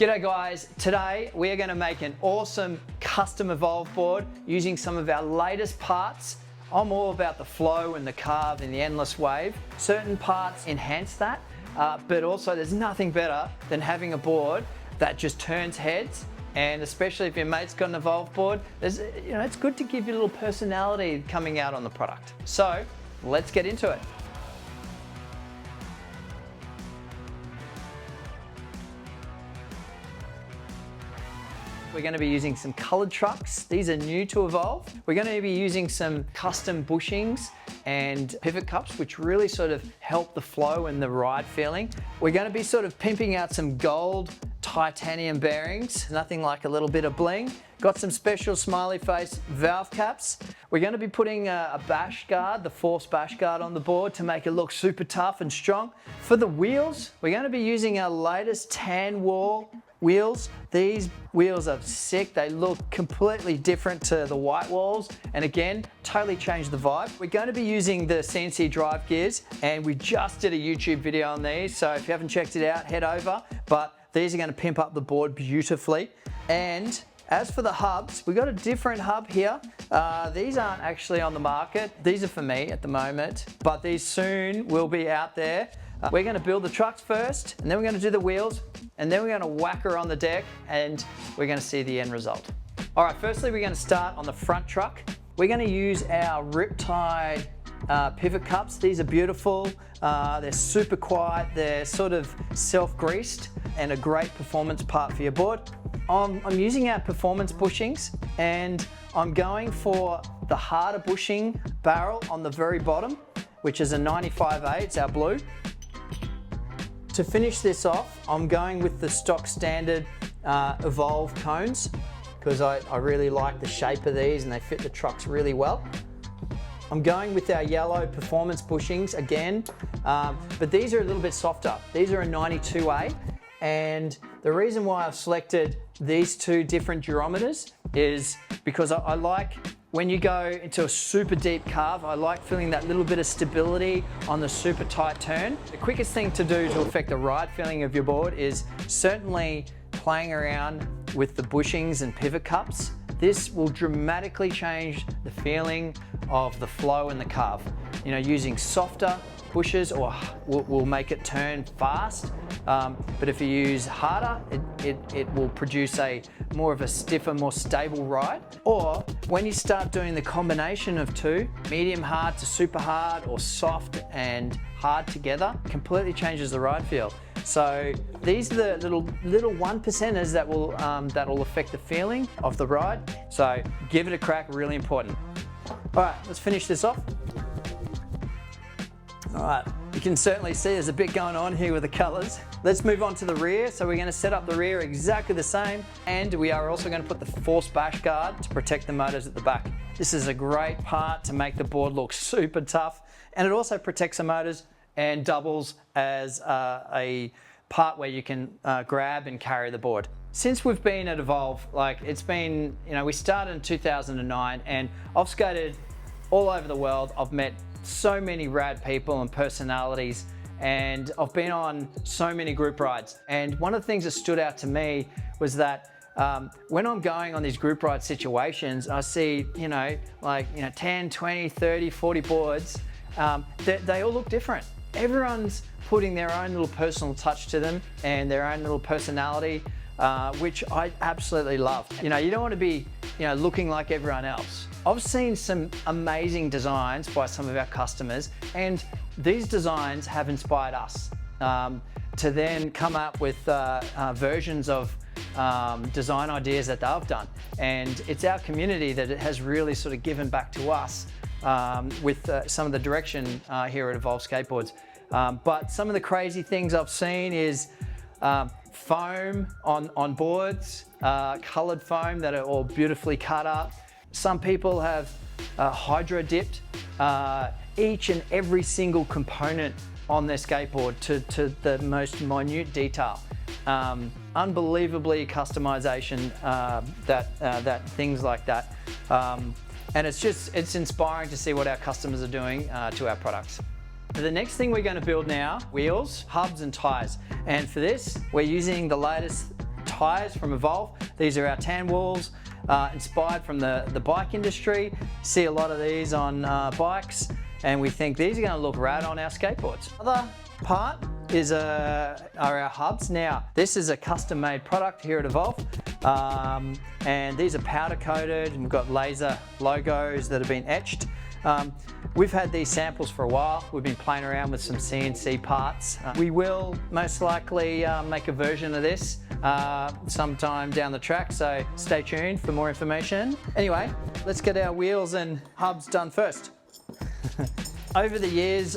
G'day guys, today we are going to make an awesome custom evolve board using some of our latest parts. I'm all about the flow and the carve and the endless wave. Certain parts enhance that, but also there's nothing better than having a board that just turns heads, and especially if your mate's got an evolve board, it's good to give you a little personality coming out on the product. So let's get into it. We're going to be using some coloured trucks. These are new to Evolve. We're going to be using some custom bushings and pivot cups, which really sort of help the flow and the ride feeling. We're going to be sort of pimping out some gold titanium bearings, nothing like a little bit of bling. Got some special smiley face valve caps. We're going to be putting a bash guard, the force bash guard on the board to make it look super tough and strong. For the wheels, we're going to be using our latest tan wall wheels. These wheels are sick. They look completely different to the white walls, and again, totally change the vibe. We're going to be using the CNC drive gears, and we just did a YouTube video on these, so if you haven't checked it out, head over. But these are going to pimp up the board beautifully. And as for the hubs, we got a different hub here. These aren't actually on the market. These are for me at the moment, but these soon will be out there. We're going to build the trucks first, and then we're going to do the wheels, and then we're going to whack her on the deck, and we're going to see the end result. All right, firstly, we're going to start on the front truck. We're going to use our riptide pivot cups. These are beautiful. They're super quiet. They're sort of self-greased and a great performance part for your board. I'm using our performance bushings, and I'm going for the harder bushing barrel on the very bottom, which is a 95A, it's our blue. To finish this off, I'm going with the stock standard Evolve cones, because I really like the shape of these and they fit the trucks really well. I'm going with our yellow performance bushings again, but these are a little bit softer. These are a 92A, and the reason why I've selected these two different geometers is because I like, when you go into a super deep carve, I like feeling that little bit of stability on the super tight turn. The quickest thing to do to affect the ride feeling of your board is certainly playing around with the bushings and pivot cups. This will dramatically change the feeling of the flow and the carve. You know, using softer pushes will make it turn fast, but if you use harder, it will produce more of a stiffer, more stable ride. Or when you start doing the combination of two, medium hard to super hard, or soft and hard together, completely changes the ride feel. So these are the little 1%ers that will affect the feeling of the ride. So give it a crack, really important. All right, let's finish this off. All right, you can certainly see there's a bit going on here with the colors. Let's move on to the rear. So we're going to set up the rear exactly the same, and we are also going to put the force bash guard to protect the motors at the back. This is a great part to make the board look super tough, and it also protects the motors and doubles as a part where you can grab and carry the board. Since we've been at Evolve, it's been, we started in 2009, and I've skated all over the world. I've met so many rad people and personalities, and I've been on so many group rides. And one of the things that stood out to me was that when I'm going on these group ride situations, I see 10, 20, 30, 40 boards. They all look different. Everyone's putting their own little personal touch to them and their own little personality, which I absolutely love. You don't want to be looking like everyone else. I've seen some amazing designs by some of our customers, and these designs have inspired us to then come up with versions of design ideas that they've done. And it's our community that it has really sort of given back to us with some of the direction here at Evolve Skateboards. But some of the crazy things I've seen is foam on boards, coloured foam that are all beautifully cut up. Some people have hydro dipped each and every single component on their skateboard to the most minute detail. Unbelievably customization, that things like that. And it's inspiring to see what our customers are doing to our products. The next thing we're going to build now, wheels, hubs and tyres. And for this, we're using the latest tires from Evolve. These are our tan walls, inspired from the bike industry. See a lot of these on bikes, and we think these are going to look rad on our skateboards. Other part is are our hubs. Now, this is a custom-made product here at Evolve, and these are powder coated, and we've got laser logos that have been etched. We've had these samples for a while. We've been playing around with some CNC parts. We will most likely make a version of this sometime down the track, so stay tuned for more information. Anyway, let's get our wheels and hubs done first. Over the years,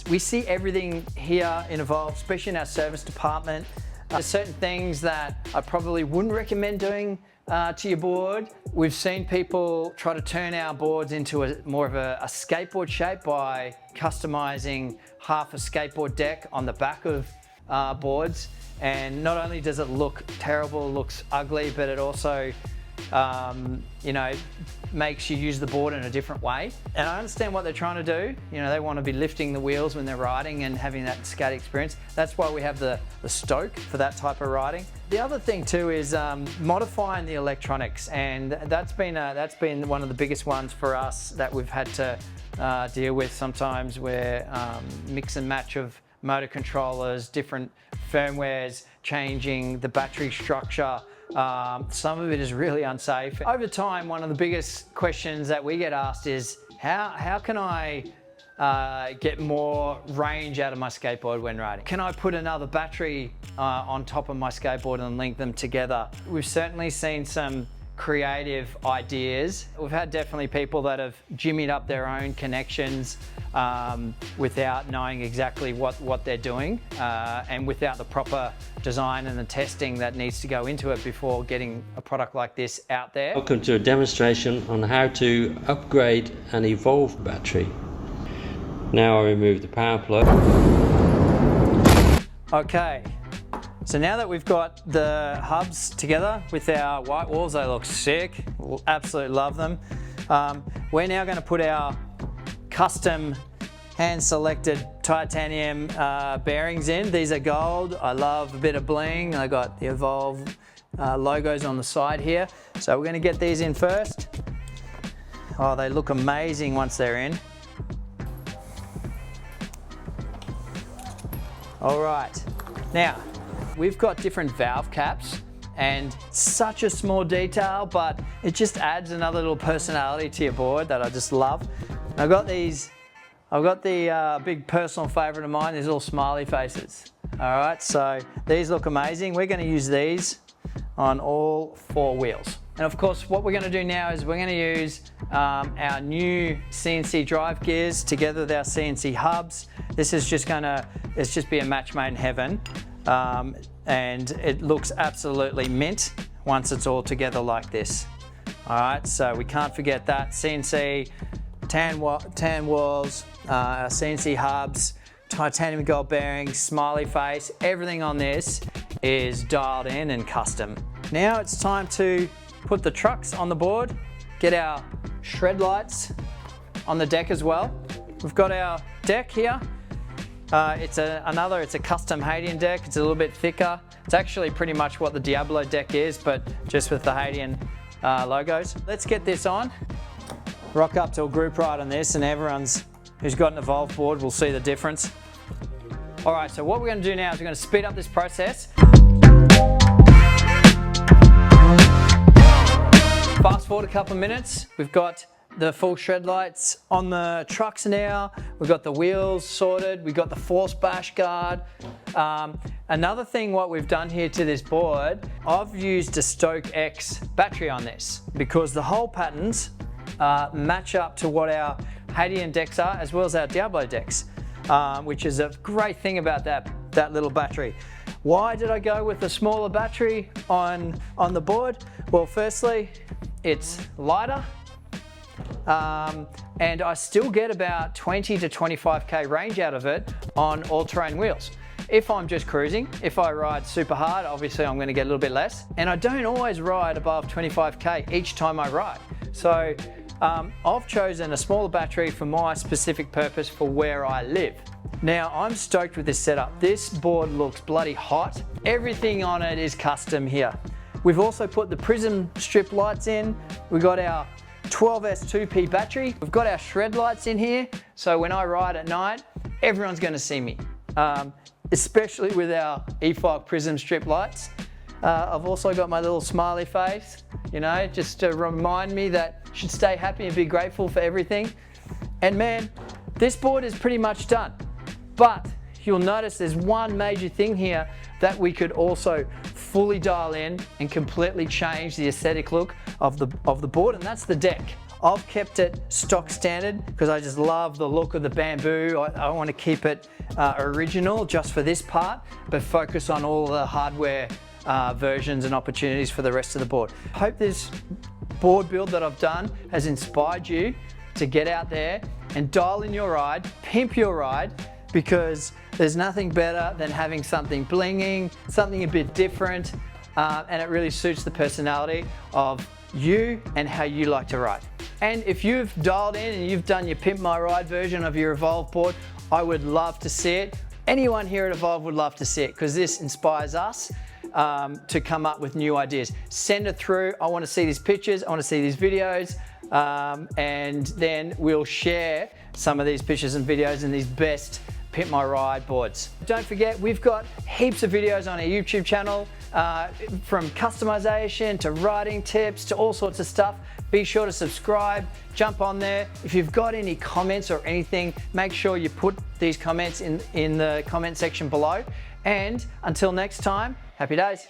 we see everything here in Evolve, especially in our service department. There's certain things that I probably wouldn't recommend doing to your board. We've seen people try to turn our boards into more of a skateboard shape by customizing half a skateboard deck on the back of boards. And not only does it look terrible, looks ugly, but it also you know, makes you use the board in a different way. And I understand what they're trying to do. You know, they want to be lifting the wheels when they're riding and having that skate experience. That's why we have the Stoke for that type of riding. The other thing too is modifying the electronics, and that's been one of the biggest ones for us that we've had to deal with sometimes, where mix and match of motor controllers, different firmwares, changing the battery structure. Some of it is really unsafe. Over time, one of the biggest questions that we get asked is, how can I get more range out of my skateboard when riding? Can I put another battery on top of my skateboard and link them together? We've certainly seen some creative ideas. We've had definitely people that have jimmied up their own connections without knowing exactly what they're doing, and without the proper design and the testing that needs to go into it before getting a product like this out there. Welcome to a demonstration on how to upgrade an Evolve battery. Now I remove the power plug. Okay. So now that we've got the hubs together with our white walls, they look sick. We'll absolutely love them. We're now going to put our custom hand-selected titanium bearings in. These are gold. I love a bit of bling. I got the Evolve logos on the side here. So we're going to get these in first. Oh, they look amazing once they're in. All right. Now, we've got different valve caps, and such a small detail, but it just adds another little personality to your board that I just love. And I've got the big personal favorite of mine, these little smiley faces. All right, so these look amazing. We're going to use these on all 4 wheels. And of course, what we're going to do now is we're going to use our new CNC drive gears together with our CNC hubs. This is just be a match made in heaven. And it looks absolutely mint once it's all together like this. All right, so we can't forget that. CNC, tan walls, our CNC hubs, titanium gold bearings, smiley face, everything on this is dialed in and custom. Now it's time to put the trucks on the board, get our shred lights on the deck as well. We've got our deck here. It's a custom Haitian deck. It's a little bit thicker. It's actually pretty much what the Diablo deck is, but just with the Haitian logos. Let's get this on. Rock up to a group ride on this, and who's got an Evolve board will see the difference. All right, so what we're going to do now is we're going to speed up this process. Fast forward a couple of minutes. We've got the full shred lights on the trucks now. We've got the wheels sorted. We've got the force bash guard. Another thing what we've done here to this board, I've used a Stoke X battery on this because the hole patterns match up to what our Haitian decks are, as well as our Diablo decks, which is a great thing about that little battery. Why did I go with a smaller battery on the board? Well, firstly, it's lighter. And I still get about 20 to 25k range out of it on all-terrain wheels. If I'm just cruising, if I ride super hard, obviously I'm going to get a little bit less. And I don't always ride above 25k each time I ride. So I've chosen a smaller battery for my specific purpose for where I live. Now, I'm stoked with this setup. This board looks bloody hot. Everything on it is custom here. We've also put the prism strip lights in. We've got our 12S 2P battery. We've got our shred lights in here, so when I ride at night, everyone's gonna see me, especially with our E5 prism strip lights. I've also got my little smiley face, you know, just to remind me that I should stay happy and be grateful for everything. And man, this board is pretty much done. But you'll notice there's one major thing here that we could also fully dial in and completely change the aesthetic look of the board, and that's the deck. I've kept it stock standard because I just love the look of the bamboo. I want to keep it original just for this part, but focus on all the hardware versions and opportunities for the rest of the board. I hope this board build that I've done has inspired you to get out there and dial in your ride, pimp your ride, because there's nothing better than having something blinging, something a bit different, and it really suits the personality of you and how you like to ride. And if you've dialed in and you've done your Pimp My Ride version of your Evolve board, I would love to see it. Anyone here at Evolve would love to see it because this inspires us to come up with new ideas. Send it through. I want to see these pictures. I want to see these videos. And then we'll share some of these pictures and videos and these best Pimp My Ride boards. Don't forget, we've got heaps of videos on our YouTube channel, from customization to riding tips to all sorts of stuff. Be sure to subscribe, jump on there. If you've got any comments or anything, make sure you put these comments in the comment section below. And until next time, happy days.